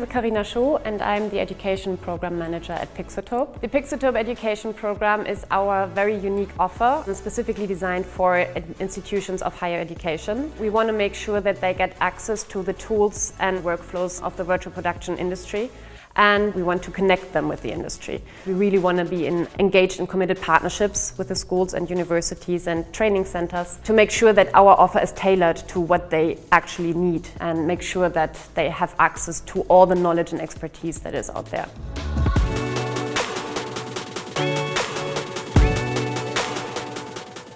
is Karina Schuh and I'm the Education Program Manager at Pixotope. The Pixotope Education Program is our very unique offer, specifically designed for institutions of higher education. We want to make sure that they get access to the tools and workflows of the virtual production industry, and we want to connect them with the industry. We really want to be engaged in committed partnerships with the schools and universities and training centers to make sure that our offer is tailored to what they actually need and make sure that they have access to all the knowledge and expertise that is out there.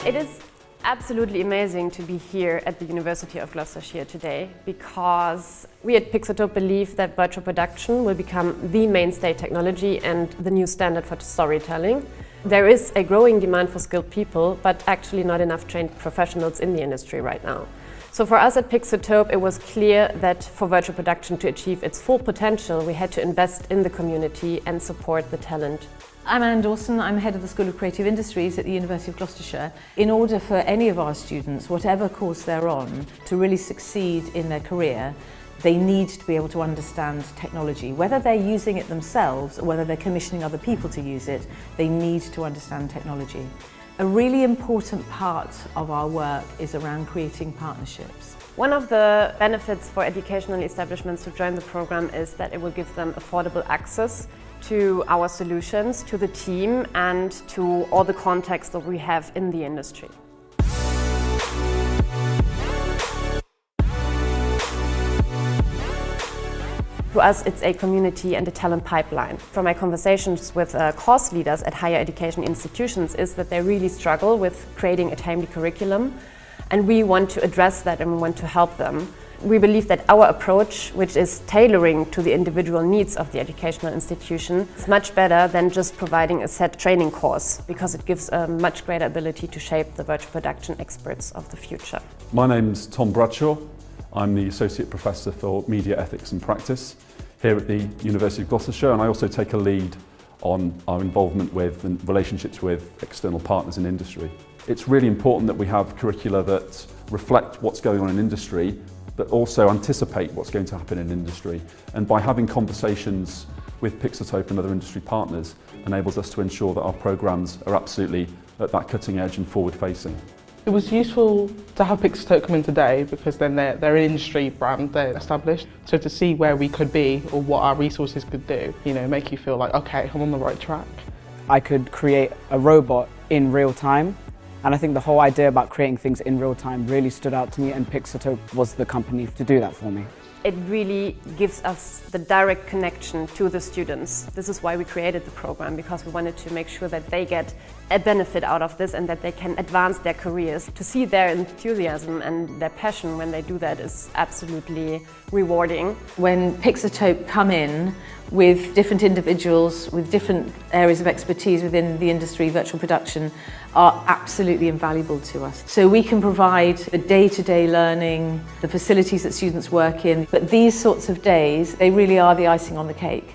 It is absolutely amazing to be here at the University of Gloucestershire today because we at Pixotope believe that virtual production will become the mainstay technology and the new standard for storytelling. There is a growing demand for skilled people, but actually not enough trained professionals in the industry right now. So for us at Pixotope, it was clear that for virtual production to achieve its full potential, we had to invest in the community and support the talent. I'm Anne Dawson, I'm Head of the School of Creative Industries at the University of Gloucestershire. In order for any of our students, whatever course they're on, to really succeed in their career, they need to be able to understand technology. Whether they're using it themselves or whether they're commissioning other people to use it, they need to understand technology. A really important part of our work is around creating partnerships. One of the benefits for educational establishments to join the program is that it will give them affordable access to our solutions, to the team, and to all the contacts that we have in the industry. To us, it's a community and a talent pipeline. From my conversations with course leaders at higher education institutions is that they really struggle with creating a timely curriculum, and we want to address that and we want to help them. We believe that our approach, which is tailoring to the individual needs of the educational institution, is much better than just providing a set training course because it gives a much greater ability to shape the virtual production experts of the future. My name's Tom Bradshaw. I'm the Associate Professor for Media Ethics and Practice here at the University of Gloucestershire, and I also take a lead on our involvement with and relationships with external partners in industry. It's really important that we have curricula that reflect what's going on in industry, but also anticipate what's going to happen in industry. And by having conversations with Pixotope and other industry partners enables us to ensure that our programs are absolutely at that cutting edge and forward facing. It was useful to have Pixotope come in today because then they're an industry brand, they're established. So to see where we could be or what our resources could do, make you feel like, okay, I'm on the right track. I could create a robot in real time. And I think the whole idea about creating things in real time really stood out to me, and Pixotope was the company to do that for me. It really gives us the direct connection to the students. This is why we created the program, because we wanted to make sure that they get a benefit out of this and that they can advance their careers. To see their enthusiasm and their passion when they do that is absolutely rewarding. When Pixotope come in with different individuals with different areas of expertise within the industry, virtual production are absolutely invaluable to us. So we can provide the day-to-day learning, the facilities that students work in, but these sorts of days, they really are the icing on the cake.